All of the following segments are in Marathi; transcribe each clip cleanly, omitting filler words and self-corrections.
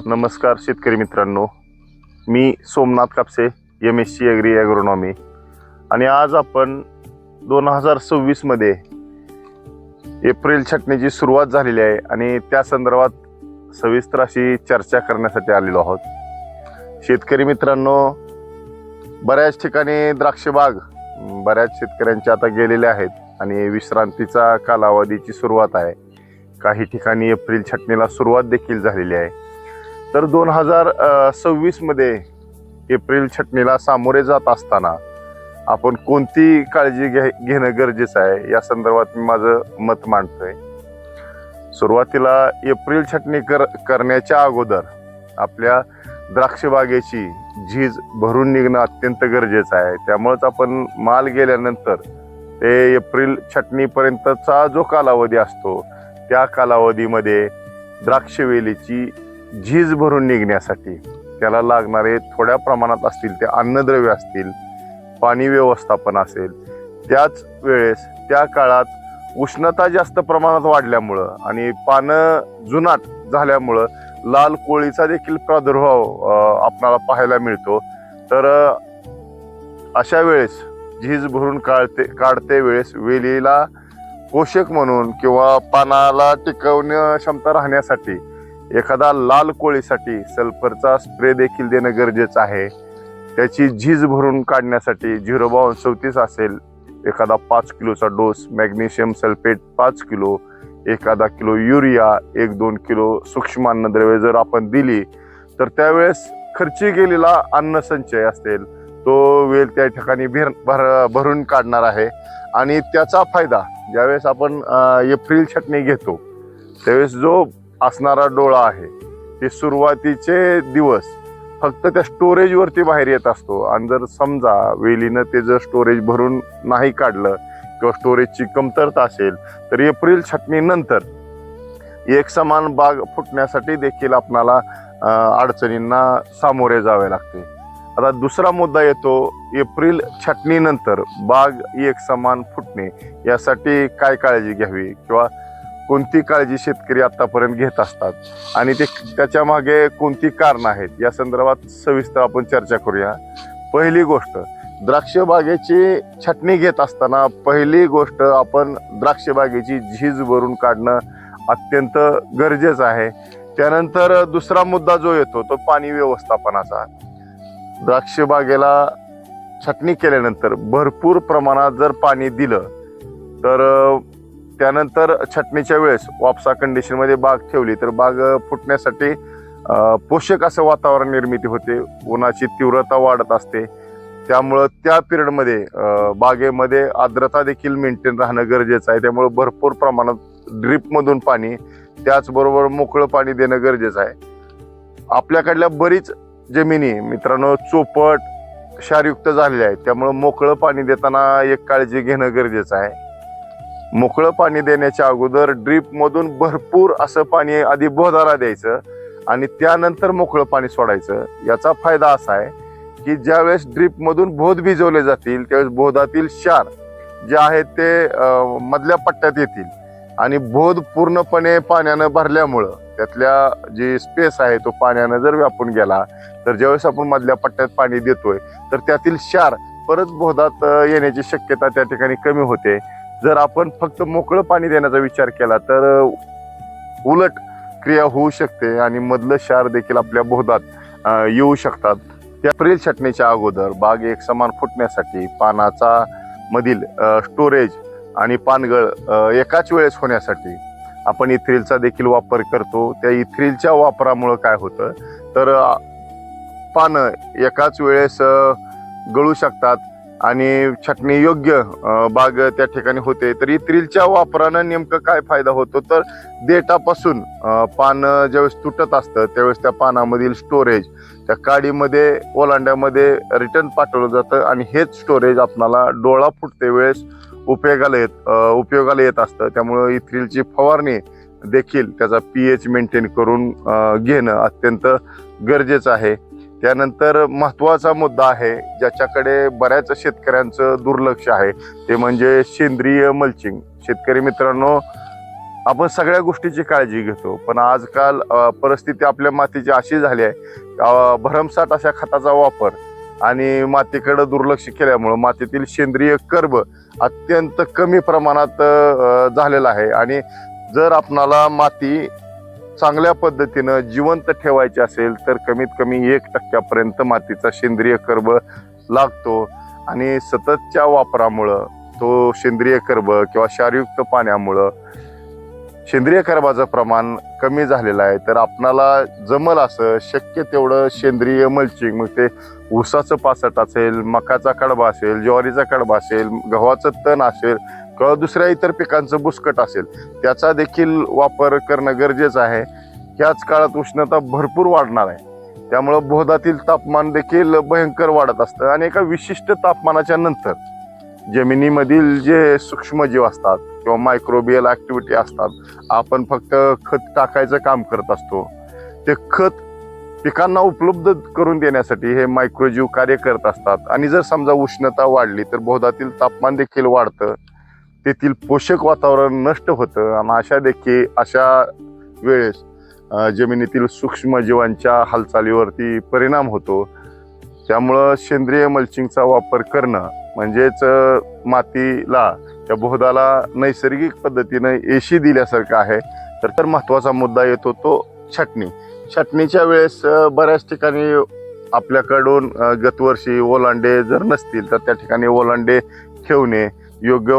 नमस्कार शेतकरी मित्रांनो, मी Somnath Kapse, MSc agri agronomy. आणि आज आपण 2026 मध्ये एप्रिल छाटणीची सुरुवात झालेली आहे आणि त्या संदर्भात सविस्तर अशी चर्चा करण्यासाठी आलेलो आहोत. शेतकरी मित्रांनो, बऱ्याच ठिकाणी द्राक्ष बाग बऱ्याच शेतकऱ्यांच्या आता गेलेल्या आहेत आणि विश्रांतीचा कालावधीची सुरुवात आहे. काही ठिकाणी एप्रिल छाटणीला सुरुवात देखील झालेली आहे. तर 2026 मध्ये एप्रिल छाटणीला सामोरे जात असताना आपण कोणती काळजी घेणं गरजेचं आहे या संदर्भात मी माझं मत मांडतोय. सुरुवातीला एप्रिल छाटणी करण्याच्या अगोदर आपल्या द्राक्ष बागेची झीज भरून निघणं अत्यंत गरजेचं आहे. त्यामुळेच आपण माल गेल्यानंतर ते एप्रिल छाटणीपर्यंतचा जो कालावधी असतो त्या कालावधीमध्ये द्राक्ष वेलीची झीज भरून निघण्यासाठी त्याला लागणारे थोड्या प्रमाणात असतील ते अन्नद्रव्य असतील, पाणी व्यवस्थापन असेल, त्याच वेळेस त्या काळात उष्णता जास्त प्रमाणात वाढल्यामुळं आणि पानं जुनाट झाल्यामुळं लाल कोळीचा देखील प्रादुर्भाव आपल्याला पाहायला मिळतो. तर अशा वेळेस झीज भरून काढते वेळेस वेलीला पोषक म्हणून किंवा पानाला टिकवण्या क्षमता राहण्यासाठी एखादा लाल कोळीसाठी सल्फरचा स्प्रे देखील देणं गरजेचं आहे. त्याची झीज भरून काढण्यासाठी 0.34 असेल एखादा 5 किलोचा डोस, मॅग्नेशियम सल्फेट 5 किलो, एखादा किलो युरिया, 1-2 किलो सूक्ष्म अन्नद्रव्ये जर आपण दिली तर त्यावेळेस खर्ची गेलेला अन्नसंचय असेल तो वेल त्या ठिकाणी भरून काढणार आहे. आणि त्याचा फायदा ज्यावेळेस आपण एप्रिल छाटणी घेतो त्यावेळेस जो असणारा डोळा आहे ते सुरुवातीचे दिवस फक्त त्या स्टोरेजवरती बाहेर येत असतो. आणि जर समजा वेलीनं ते जर स्टोरेज भरून नाही काढलं किंवा स्टोरेजची कमतरता असेल तर एप्रिल छाटणीनंतर एक समान बाग फुटण्यासाठी देखील आपणाला अडचणींना सामोरे जावे लागते. आता दुसरा मुद्दा येतो, एप्रिल छाटणीनंतर बाग एक समान फुटणे यासाठी काय काळजी घ्यावी किंवा कोणती काळजी शेतकरी आतापर्यंत घेत असतात आणि त्याच्या मागे कोणती कारणं आहेत या संदर्भात सविस्तर आपण चर्चा करूया. पहिली गोष्ट, द्राक्ष बागेची छाटणी घेत असताना पहिली गोष्ट आपण द्राक्ष बागेची झीज भरून काढणं अत्यंत गरजेचं आहे. त्यानंतर दुसरा मुद्दा जो येतो तो पाणी व्यवस्थापनाचा. द्राक्ष बागेला छाटणी केल्यानंतर भरपूर प्रमाणात जर पाणी दिलं तर त्यानंतर छाटणीच्या वेळेस वापसा कंडिशनमध्ये बाग ठेवली तर बाग फुटण्यासाठी पोषक असं वातावरण निर्मिती होते. उन्हाची तीव्रता वाढत असते. त्यामुळं त्या पिरियडमध्ये बागेमध्ये आर्द्रता देखील मेंटेन राहणं गरजेचं आहे. त्यामुळं भरपूर प्रमाणात ड्रीपमधून पाणी, त्याचबरोबर मोकळं पाणी देणं गरजेचं आहे. आपल्याकडल्या बरीच जमिनी मित्रांनो चोपट क्षारयुक्त झालेल्या आहेत. त्यामुळं मोकळं पाणी देताना एक काळजी घेणं गरजेचं आहे. मोकळं पाणी देण्याच्या अगोदर ड्रीपमधून भरपूर असं पाणी आधी बोधाला द्यायचं आणि त्यानंतर मोकळं पाणी सोडायचं. याचा फायदा असा आहे की ज्यावेळेस ड्रीपमधून बोध भिजवले जातील त्यावेळेस बोधातील क्षार जे आहेत ते मधल्या पट्ट्यात येतील आणि बोध पूर्णपणे पाण्यानं भरल्यामुळं त्यातल्या जे स्पेस आहे तो पाण्यानं जर व्यापून गेला तर ज्यावेळेस आपण मधल्या पट्ट्यात पाणी देतोय तर त्यातील क्षार परत बोधात येण्याची शक्यता त्या ठिकाणी कमी होते. जर आपण फक्त मोकळं पाणी देण्याचा विचार केला तर उलट क्रिया होऊ शकते आणि मधलं क्षार देखील आपल्या बोधात येऊ शकतात. त्या एप्रिल छाटणीच्या अगोदर बाग एक समान फुटण्यासाठी पानाचा मधील स्टोरेज आणि पानगळ एकाच वेळेस होण्यासाठी आपण इथ्रिलचा देखील वापर करतो. त्या इथ्रिलच्या वापरामुळं काय होतं तर पानं एकाच वेळेस गळू शकतात आणि छाटणी योग्य बाग त्या ठिकाणी होते. तर इथ्रिलच्या वापरानं नेमकं काय फायदा होतो तर देठापासून पान ज्यावेळेस तुटत असतं त्यावेळेस त्या पानामधील स्टोरेज त्या काडीमध्ये ओलांड्यामध्ये रिटर्न पाठवलं जातं आणि हेच स्टोरेज आपणाला डोळा फुटते वेळेस उपयोगाला येत असतं. त्यामुळं इथ्रिलची फवारणी देखील त्याचा pH मेंटेन करून घेणं अत्यंत गरजेचं आहे. त्यानंतर महत्त्वाचा मुद्दा आहे ज्याच्याकडे बऱ्याच शेतकऱ्यांचं दुर्लक्ष आहे ते म्हणजे सेंद्रिय मल्चिंग. शेतकरी मित्रांनो, आपण सगळ्या गोष्टीची काळजी घेतो, पण आजकाल परिस्थिती आपल्या मातीची अशी झाली आहे, भरमसाठ अशा खताचा वापर आणि मातीकडे दुर्लक्ष केल्यामुळं मातीतील सेंद्रिय कर्ब अत्यंत कमी प्रमाणात झालेला आहे. आणि जर आपणाला माती चांगल्या पद्धतीनं जिवंत ठेवायची असेल तर कमीत कमी 1% मातीचा सेंद्रिय कर्ब लागतो. आणि सततच्या वापरामुळं तो सेंद्रिय कर्ब किंवा क्षारयुक्त पाण्यामुळं सेंद्रिय कर्बाचं प्रमाण कमी झालेलं आहे. तर आपणाला जमल असं शक्य तेवढं सेंद्रिय मल्चिंग, मग ते ऊसाचं पाचट असेल, मकाचा कडबा असेल, ज्वारीचा कडबा असेल, गव्हाचं तण असेल किंवा दुसऱ्या इतर पिकांचं बुसकट असेल, त्याचा देखील वापर करणं गरजेचं आहे. ह्याच काळात उष्णता भरपूर वाढणार आहे, त्यामुळं बोधातील तापमान देखील भयंकर वाढत असतं. आणि एका विशिष्ट तापमानाच्या नंतर जमिनीमधील जे सूक्ष्मजीव असतात किंवा मायक्रोबियल ऍक्टिव्हिटी असतात, आपण फक्त खत टाकायचं काम करत असतो. ते खत पिकांना उपलब्ध करून देण्यासाठी हे मायक्रोजीव कार्य करत असतात. आणि जर समजा उष्णता वाढली तर बोधातील तापमान देखील वाढतं, तेथील पोषक वातावरण नष्ट होतं आणि अशा वेळेस जमिनीतील सूक्ष्मजीवांच्या हालचालीवरती परिणाम होतो. त्यामुळं सेंद्रिय मल्चिंगचा वापर करणं म्हणजेच मातीला, त्या बोधाला नैसर्गिक पद्धतीनं एशी दिल्यासारखं आहे. तर महत्त्वाचा मुद्दा येतो तो छाटणी. छाटणीच्या वेळेस बऱ्याच ठिकाणी आपल्याकडून गतवर्षी ओलांडे जर नसतील तर त्या ठिकाणी ओलांडे ठेवणे, योग्य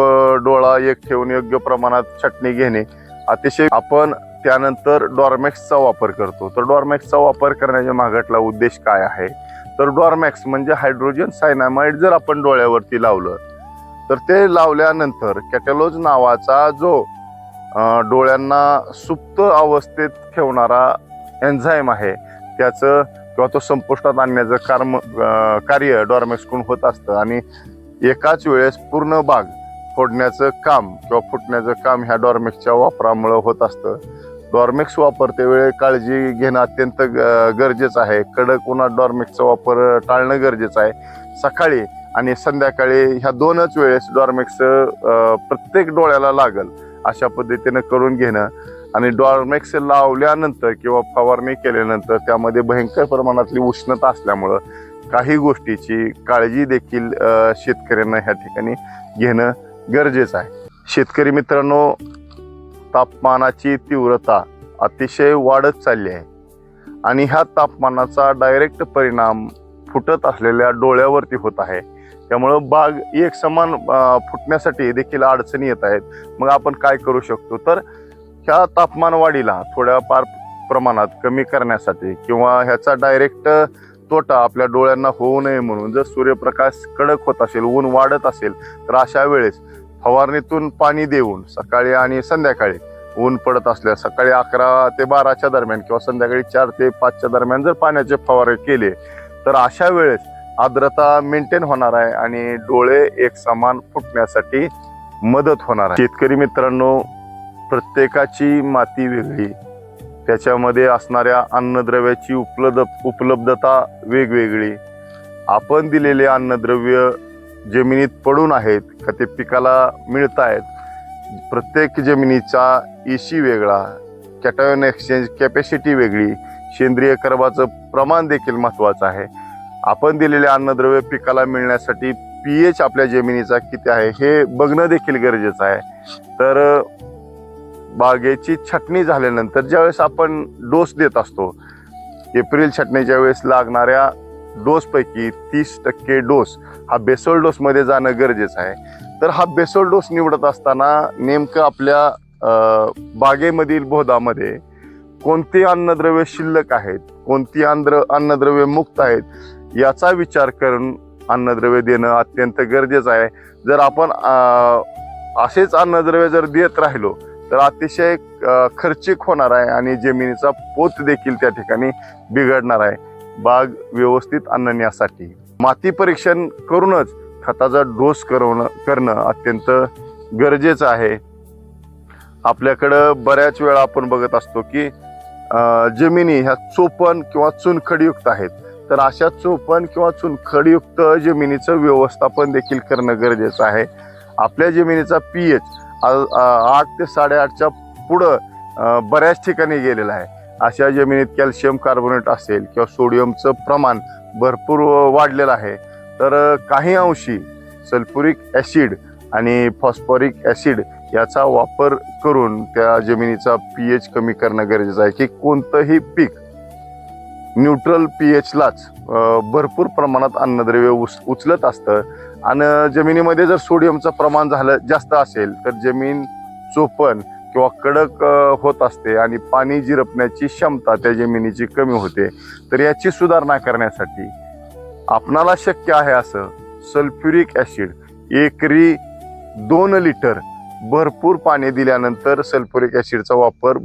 डोळा एक ठेवून योग्य प्रमाणात छाटणी घेणे अतिशय. आपण त्यानंतर डॉर्मॅक्सचा वापर करतो. तर डॉर्मॅक्सचा वापर करण्याच्या मागटला उद्देश काय आहे, तर डॉर्मॅक्स म्हणजे हायड्रोजन सायनामाइड जर आपण डोळ्यावरती लावलं तर ते लावल्यानंतर कॅटॅलोज नावाचा जो डोळ्यांना सुप्त अवस्थेत ठेवणारा एन्झाईम आहे त्याचं किंवा तो संपुष्टात आणण्याचं कार्य डॉर्मॅक्सकडून होत असतं. आणि एकाच वेळेस पूर्ण बाग फोडण्याचं काम किंवा फुटण्याचं काम ह्या डॉर्मॅक्सच्या वापरामुळे होत असतं. डॉर्मॅक्स वापरते वेळी काळजी घेणं अत्यंत गरजेचं आहे. कडक उन्हात डॉर्मॅक्सचा वापर टाळणं गरजेचं आहे. सकाळी आणि संध्याकाळी ह्या दोनच वेळेस डॉर्मॅक्स प्रत्येक डोळ्याला लागल अशा पद्धतीनं करून घेणं. आणि डॉर्मॅक्स लावल्यानंतर किंवा फवारणी केल्यानंतर त्यामध्ये भयंकर प्रमाणातली उष्णता असल्यामुळं काही गोष्टीची काळजी देखील शेतकऱ्यांना ह्या ठिकाणी घेणं गरजेचं आहे. शेतकरी मित्रांनो, तापमानाची तीव्रता अतिशय वाढत चालली आहे आणि ह्या तापमानाचा डायरेक्ट परिणाम फुटत असलेल्या डोळ्यावरती होत आहे. त्यामुळं बाग एक समान फुटण्यासाठी देखील अडचणी येत आहेत. मग आपण काय करू शकतो, तर ह्या तापमान वाढीला थोड्याफार प्रमाणात कमी करण्यासाठी किंवा ह्याचा डायरेक्ट तोटा आपल्या डोळ्यांना होऊ नये म्हणून जर सूर्यप्रकाश कडक होत असेल, ऊन वाढत असेल, तर अशा वेळेस फवारणीतून पाणी देऊन सकाळी आणि संध्याकाळी ऊन पडत असल्यास सकाळी 11 ते 12च्या दरम्यान किंवा संध्याकाळी 4 ते 5च्या दरम्यान जर पाण्याचे फवारे केले तर अशा वेळेस आर्द्रता मेंटेन होणार आहे आणि डोळे एक समान फुटण्यासाठी मदत होणार आहे. शेतकरी मित्रांनो, प्रत्येकाची माती वेगळी, त्याच्यामध्ये असणाऱ्या अन्नद्रव्याची उपलब्धता वेगवेगळी. आपण दिलेले अन्नद्रव्य जमिनीत पडून आहेत का ते पिकाला मिळत आहेत. प्रत्येक जमिनीचा इशी वेगळा, कॅटायन एक्सचेंज कॅपॅसिटी वेगळी, सेंद्रिय कर्बाचं प्रमाण देखील महत्त्वाचं आहे. आपण दिलेले अन्नद्रव्य पिकाला मिळण्यासाठी pH आपल्या जमिनीचा किती आहे हे बघणं देखील गरजेचं आहे. तर बागेची छाटणी झाल्यानंतर ज्यावेळेस आपण डोस देत असतो, एप्रिल छाटणीच्या वेळेस लागणाऱ्या डोसपैकी 30% डोस हा बेसोल डोसमध्ये जाणं गरजेचं आहे. तर हा बेसोल डोस निवडत असताना नेमकं आपल्या बागेमधील बोधामध्ये कोणती अन्नद्रव्य शिल्लक आहेत, कोणती अन्नद्रव्य मुक्त आहेत याचा विचार करून अन्नद्रव्य देणं अत्यंत गरजेचं आहे. जर आपण असेच अन्नद्रव्य जर देत राहिलो तर अतिशय खर्चिक होणार आहे आणि जमिनीचा पोत देखील त्या ठिकाणी बिघडणार आहे. बाग व्यवस्थित आणण्यासाठी माती परीक्षण करूनच खताचा डोस करणं अत्यंत गरजेचं आहे. आपल्याकडं बऱ्याच वेळा आपण बघत असतो की जमिनी ह्या चोपण किंवा चुनखडीयुक्त आहेत. तर अशा चोपण किंवा चुनखडीयुक्त जमिनीचं व्यवस्थापन देखील करणं गरजेचं आहे. आपल्या जमिनीचा pH 8 ते 8.5च्या पुढं बऱ्याच ठिकाणी गेलेला आहे. अशा जमिनीत कॅल्शियम कार्बोनेट असेल किंवा सोडियमचं प्रमाण भरपूर वाढलेलं आहे. तर काही अंशी सल्फ्युरिक ॲसिड आणि फॉस्फरिक ॲसिड याचा वापर करून त्या जमिनीचा pH कमी करणं गरजेचं आहे की कोणतंही पीक न्यूट्रल pHलाच भरपूर प्रमाणात अन्नद्रव्य उचलत असतं. आणि जमिनीमध्ये जर सोडियमचं प्रमाण जास्त असेल तर जमीन चोपण किंवा कडक होत असते आणि पाणी जिरपण्याची क्षमता त्या जमिनीची कमी होते. तर याची सुधारणा करण्यासाठी आपणाला शक्य आहे असं सल्फ्युरिक ॲसिड एकरी 2 लिटर भरपूर पाणी दिल्यानंतर सल्फ्युरिक ॲसिडचा वापर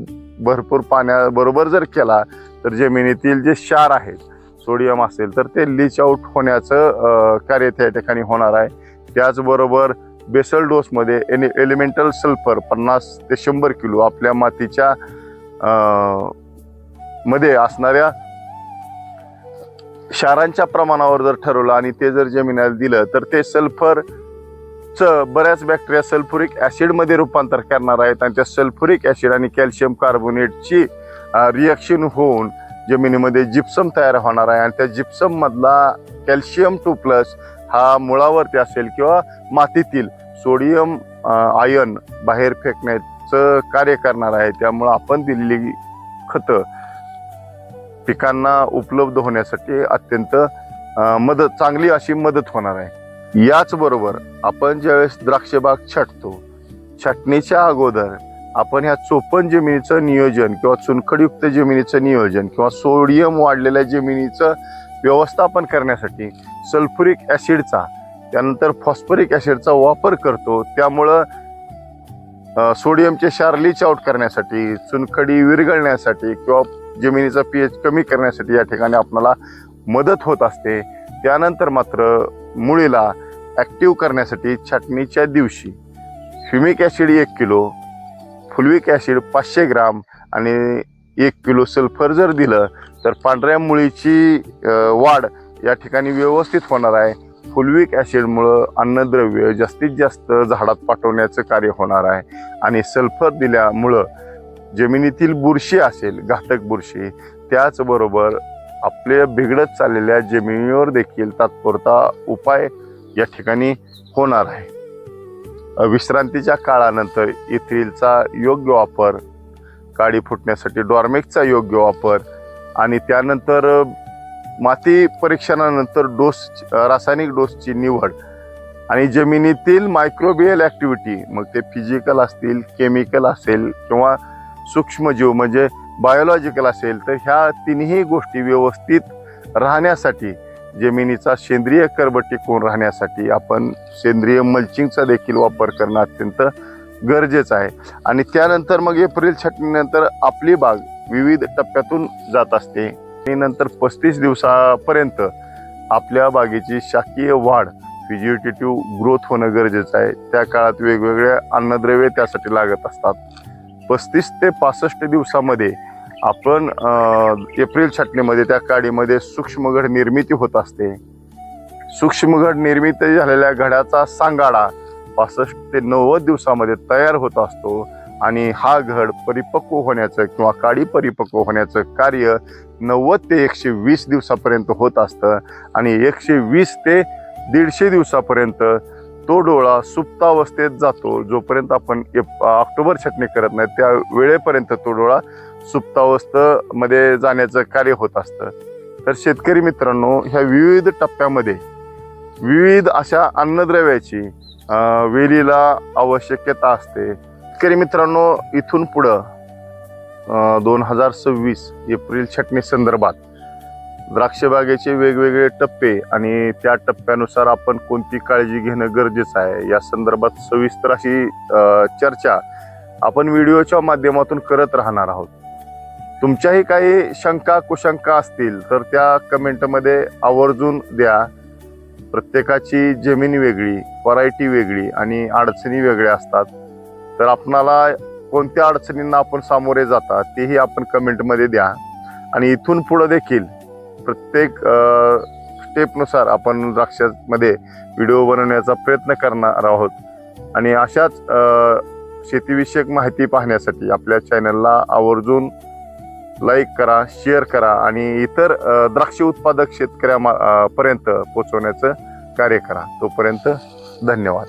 भरपूर पाण्याबरोबर जर केला तर जमिनीतील जे क्षार आहेत सोडियम असेल तर ते लीच आउट होण्याचं कार्य त्या ठिकाणी होणार आहे. त्याचबरोबर बेसल डोसमध्ये एलिमेंटल सल्फर 50 ते 100 किलो आपल्या मातीच्या मध्ये असणाऱ्या क्षारांच्या प्रमाणावर जर ठरवलं आणि ते जर जमिनीला दिलं तर ते सल्फरचं बऱ्याच बॅक्टेरिया सल्फ्युरिक ॲसिडमध्ये रूपांतर करणार आहेत आणि त्या सल्फ्युरिक ॲसिड आणि कॅल्शियम कार्बोनेटची रिॲक्शन होऊन जमिनीमध्ये जिप्सम तयार होणार आहे आणि त्या जिप्सम मधला कॅल्शियम 2+ हा मुळावरती असेल किंवा मातीतील सोडियम आयन बाहेर फेकण्याचं कार्य करणार आहे. त्यामुळं आपण दिलेली खतं पिकांना उपलब्ध होण्यासाठी अत्यंत चांगली अशी मदत होणार आहे. याचबरोबर आपण ज्यावेळेस द्राक्षबाग छाटतो छाटणीच्या अगोदर आपण ह्या चोपण जमिनीचं नियोजन किंवा चुनखडयुक्त जमिनीचं नियोजन किंवा सोडियम वाढलेल्या जमिनीचं व्यवस्थापन करण्यासाठी सल्फ्युरिक ॲसिडचा त्यानंतर फॉस्फरिक ॲसिडचा वापर करतो. त्यामुळं सोडियमचे क्षार लीच आउट करण्यासाठी चुनखडी विरघळण्यासाठी किंवा जमिनीचा pH कमी करण्यासाठी या ठिकाणी आपल्याला मदत होत असते. त्यानंतर मात्र मुळीला ॲक्टिव्ह करण्यासाठी छाटणीच्या दिवशी फ्युमिक ॲसिड 1 किलो फुलविक ॲसिड 500 ग्राम आणि 1 किलो सल्फर जर दिलं तर पांढऱ्या मुळीची वाढ या ठिकाणी व्यवस्थित होणार आहे. फुलविक ॲसिडमुळं अन्नद्रव्य जास्तीत जास्त झाडात पाठवण्याचं कार्य होणार आहे आणि सल्फर दिल्यामुळं जमिनीतील बुरशी असेल घातक बुरशी त्याचबरोबर आपल्या बिघडत चाललेल्या जमिनीवर देखील तात्पुरता उपाय या ठिकाणी होणार आहे. विश्रांतीच्या काळानंतर इथ्रिलचा योग्य वापर, काडी फुटण्यासाठी डॉर्मेक्सचा योग्य वापर आणि त्यानंतर माती परीक्षणानंतर रासायनिक डोसची निवड आणि जमिनीतील मायक्रोबियल ॲक्टिव्हिटी मग ते फिजिकल असतील केमिकल असेल किंवा सूक्ष्मजीव म्हणजे बायोलॉजिकल असेल तर ह्या तिन्ही गोष्टी व्यवस्थित राहण्यासाठी जमिनीचा सेंद्रिय कर्ब टिकून राहण्यासाठी आपण सेंद्रिय मल्चिंगचा देखील वापर करणं अत्यंत गरजेचं आहे. आणि त्यानंतर मग एप्रिल छाटणीनंतर आपली बाग विविध टप्प्यातून जात असते. नंतर 35 दिवसापर्यंत आपल्या बागेची शाकीय वाढ व्हेजिटेटिव्ह ग्रोथ होणं गरजेचं आहे. त्या काळात वेगवेगळे अन्नद्रव्ये त्यासाठी लागत असतात. 35 ते 65 दिवसामध्ये आपण एप्रिल छाटणीमध्ये त्या काडीमध्ये सूक्ष्मघड निर्मिती होत असते. सूक्ष्मघड निर्मिती झालेल्या घडाचा सांगाडा 65 ते 90 दिवसामध्ये तयार होत असतो आणि हा घड परिपक्व होण्याचं किंवा काडी परिपक्व होण्याचं कार्य 90 ते 120 दिवसापर्यंत होत असतं आणि 120 ते 150 दिवसापर्यंत तो डोळा सुप्तावस्थेत जातो. जोपर्यंत आपण ऑक्टोबर छाटणी करत नाही त्या वेळेपर्यंत तो डोळा सुप्तावस्थेमध्ये जाण्याचं कार्य होत असतं. तर शेतकरी मित्रांनो ह्या विविध टप्प्यामध्ये विविध अशा अन्नद्रव्याची वेलीला आवश्यकता असते. शेतकरी मित्रांनो इथून पुढं 2026 एप्रिल छाटणी संदर्भात द्राक्षबागेचे वेगवेगळे टप्पे आणि त्या टप्प्यानुसार आपण कोणती काळजी घेणं गरजेचं आहे या संदर्भात सविस्तर अशी चर्चा आपण व्हिडिओच्या माध्यमातून करत राहणार आहोत. तुमच्याही काही शंका कुशंका असतील तर त्या कमेंटमध्ये आवर्जून द्या. प्रत्येकाची जमीन वेगळी, व्हरायटी वेगळी आणि अडचणी वेगळ्या असतात. तर आपणाला कोणत्या अडचणींना आपण सामोरे जाता तेही आपण कमेंटमध्ये द्या आणि इथून पुढे देखील प्रत्येक स्टेपनुसार आपण द्राक्षामध्ये व्हिडिओ बनवण्याचा प्रयत्न करणार आहोत आणि अशाच शेतीविषयक माहिती पाहण्यासाठी आपल्या चॅनलला आवर्जून लाईक करा, शेअर करा आणि इतर द्राक्ष उत्पादक शेतकऱ्यांपर्यंत पोहोचवण्याचं कार्य करा. तोपर्यंत धन्यवाद.